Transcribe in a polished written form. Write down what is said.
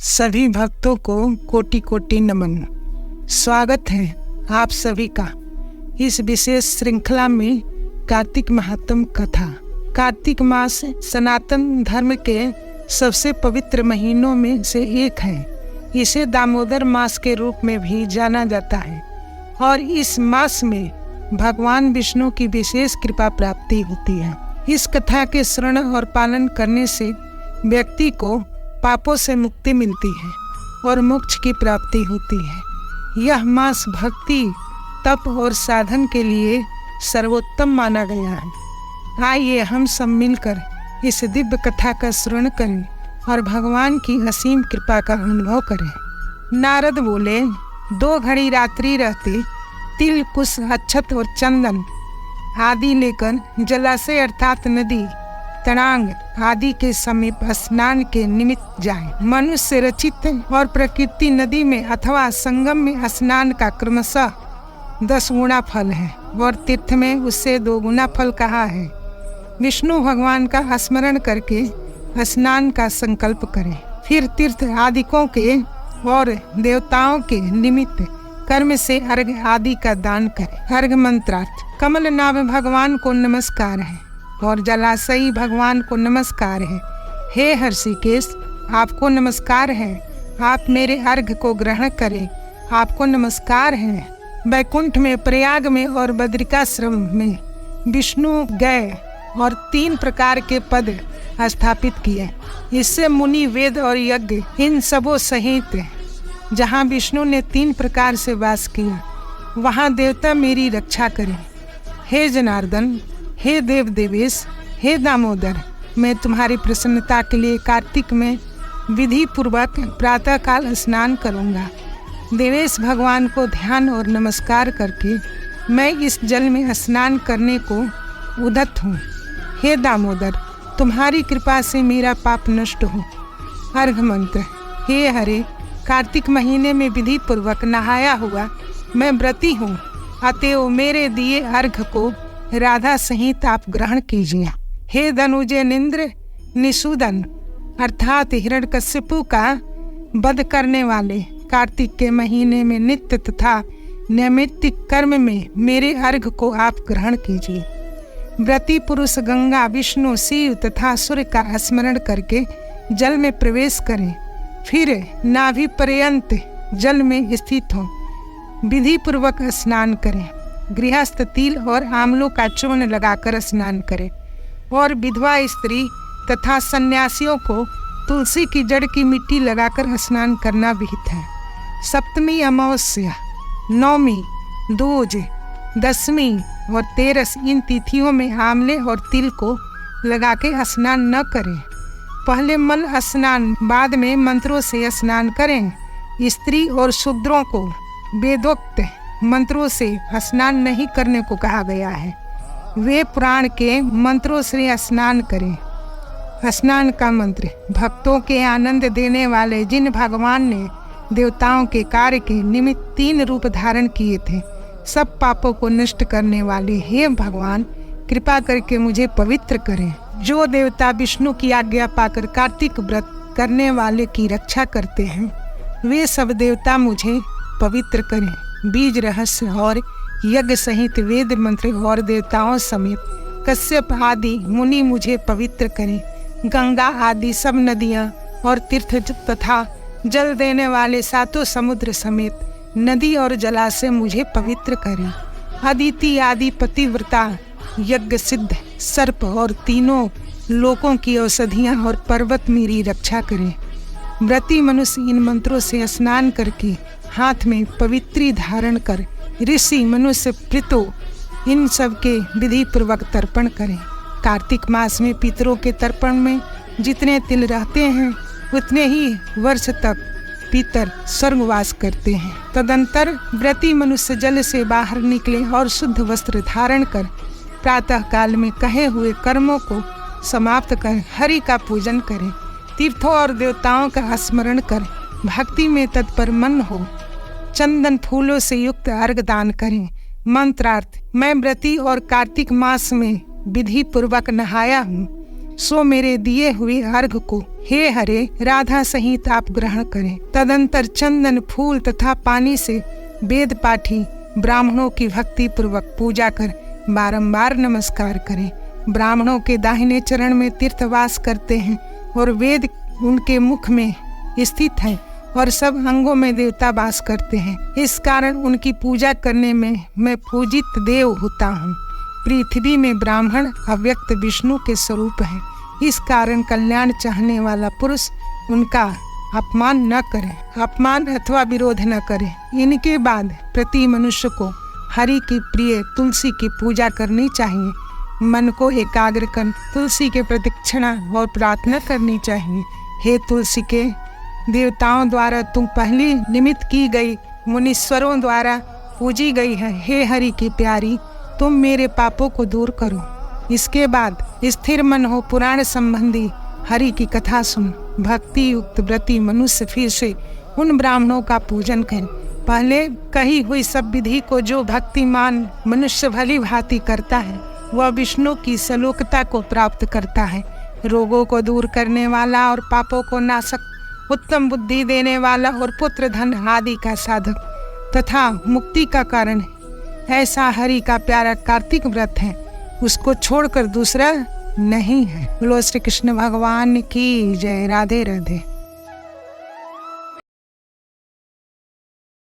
सभी भक्तों को कोटि कोटि नमन। स्वागत है आप सभी का इस विशेष श्रृंखला में कार्तिक महात्म कथा। कार्तिक मास सनातन धर्म के सबसे पवित्र महीनों में से एक है। इसे दामोदर मास के रूप में भी जाना जाता है और इस मास में भगवान विष्णु की विशेष कृपा प्राप्ति होती है। इस कथा के श्रवण और पालन करने से व्यक्ति को पापों से मुक्ति मिलती है और मोक्ष की प्राप्ति होती है। यह मास भक्ति, तप और साधन के लिए सर्वोत्तम माना गया है। आइए हम सब मिलकर इस दिव्य कथा का श्रवण करें और भगवान की असीम कृपा का अनुभव करें। नारद बोले, 2 घड़ी रात्रि रहते तिल, कुश, अक्षत और चंदन आदि लेकर जलाशय अर्थात नदी, तड़ांग आदि के समीप स्नान के निमित्त जाए। मनुष्य रचित और प्रकृति नदी में अथवा संगम में स्नान का क्रमशः 10 गुना फल है और तीर्थ में उससे 2 गुना फल कहा है। विष्णु भगवान का स्मरण करके स्नान का संकल्प करें। फिर तीर्थ आदिकों के और देवताओं के निमित्त कर्म से अर्घ आदि का दान करें। अर्घ मंत्रार्थ: कमल नाभ भगवान को नमस्कार है और जलाशयी भगवान को नमस्कार है। हे हर्षिकेश, आपको नमस्कार है, आप मेरे अर्घ को ग्रहण करें। आपको नमस्कार है। वैकुंठ में, प्रयाग में और बद्रिकाश्रम में विष्णु गए और 3 प्रकार के पद स्थापित किए। इससे मुनि, वेद और यज्ञ इन सबों सहित जहाँ विष्णु ने 3 प्रकार से वास किया, वहाँ देवता मेरी रक्षा करें। हे जनार्दन, हे देव देवेश, हे दामोदर, मैं तुम्हारी प्रसन्नता के लिए कार्तिक में विधि पूर्वक प्रातःकाल स्नान करूँगा। देवेश भगवान को ध्यान और नमस्कार करके मैं इस जल में स्नान करने को उद्यत हूँ। हे दामोदर, तुम्हारी कृपा से मेरा पाप नष्ट हो। अर्घ मंत्र: हे हरे, कार्तिक महीने में विधि पूर्वक नहाया हुआ मैं व्रती हूँ, अतएव मेरे दिए अर्घ को राधा सहित आप ग्रहण कीजिए। हे धनुजेंद्र निषूदन अर्थात हिरण्यकश्यपु का वध करने वाले, कार्तिक के महीने में नित्य तथा नैमित्तिक कर्म में मेरे अर्घ को आप ग्रहण कीजिए। व्रती पुरुष गंगा, विष्णु, शिव तथा सूर्य का स्मरण करके जल में प्रवेश करें। फिर नाभि पर्यंत जल में स्थित हो विधि पूर्वक स्नान करें। गृहस्थ तिल और आंवलों का चूर्ण लगाकर स्नान करें और विधवा स्त्री तथा सन्यासियों को तुलसी की जड़ की मिट्टी लगाकर स्नान करना विहित है। सप्तमी, अमावस्या, नवमी, दूज, दशमी और 13 इन तिथियों में आंवले और तिल को लगा के स्नान न करें। पहले मल स्नान, बाद में मंत्रों से स्नान करें। स्त्री और शूद्रों को वेदोक्त मंत्रों से स्नान नहीं करने को कहा गया है। वे पुराण के मंत्रों से स्नान करें। स्नान का मंत्र: भक्तों के आनंद देने वाले जिन भगवान ने देवताओं के कार्य के निमित्त 3 रूप धारण किए थे, सब पापों को नष्ट करने वाले हे भगवान, कृपा करके मुझे पवित्र करें। जो देवता विष्णु की आज्ञा पाकर कार्तिक व्रत करने वाले की रक्षा करते हैं, वे सब देवता मुझे पवित्र करें। बीज रहस्य और यज्ञ सहित वेद मंत्र और देवताओं समेत कश्यप आदि मुनि मुझे पवित्र करें। गंगा आदि सब नदियाँ और तीर्थ तथा जल देने वाले 7 समुद्र समेत नदी और जलाशय मुझे पवित्र करें। अदिति आदि पतिव्रता, यज्ञ सिद्ध सर्प और 3 लोकों की औषधियाँ और पर्वत मेरी रक्षा करें। व्रती मनुष्य इन मंत्रों से स्नान करके हाथ में पवित्री धारण कर ऋषि, मनुष्य, पितरों इन सब के विधि पूर्वक तर्पण करें। कार्तिक मास में पितरों के तर्पण में जितने तिल रहते हैं उतने ही वर्ष तक पितर स्वर्गवास करते हैं। तदंतर व्रती मनुष्य जल से बाहर निकले और शुद्ध वस्त्र धारण कर प्रातः काल में कहे हुए कर्मों को समाप्त कर हरि का पूजन करें। तीर्थों और देवताओं का स्मरण कर भक्ति में तत्पर मन हो चंदन फूलों से युक्त अर्घ दान करें। मंत्रार्थ: मैं व्रती और कार्तिक मास में विधि पूर्वक नहाया हूँ, सो मेरे दिए हुए अर्घ को हे हरे राधा सहित आप ग्रहण करें। तदंतर चंदन फूल तथा पानी से वेद पाठी ब्राह्मणों की भक्ति पूर्वक पूजा कर बारंबार नमस्कार करें। ब्राह्मणों के दाहिने चरण में तीर्थवास करते हैं और वेद उनके मुख में स्थित है और सब अंगों में देवता वास करते हैं। इस कारण उनकी पूजा करने में मैं पूजित देव होता हूँ। पृथ्वी में ब्राह्मण अव्यक्त विष्णु के स्वरूप है। इस कारण कल्याण चाहने वाला पुरुष उनका अपमान न करे, अपमान अथवा विरोध न करे। इनके बाद प्रति मनुष्य को हरि की प्रिय तुलसी की पूजा करनी चाहिए। मन को एकाग्र कर तुलसी के प्रदक्षिणा और प्रार्थना करनी चाहिए। हे तुलसी के देवताओं द्वारा तुम पहली निमित्त की गई, मुनीश्वरों द्वारा पूजी गई है। हे हरि की प्यारी, तुम मेरे पापों को दूर करो। इसके बाद स्थिर मन हो पुराण संबंधी हरि की कथा सुन। भक्ति युक्त व्रती मनुष्य फिर से उन ब्राह्मणों का पूजन करें। पहले कही हुई सब विधि को जो भक्तिमान मनुष्य भली भांति करता है वह विष्णु की सलोकता को प्राप्त करता है। रोगों को दूर करने वाला और पापों को नाशक, उत्तम बुद्धि देने वाला और पुत्र धन आदि का साधक तथा मुक्ति का कारण ऐसा हरि का प्यारा कार्तिक व्रत है, उसको छोड़कर दूसरा नहीं है। बोलो श्री कृष्ण भगवान की जय। राधे राधे।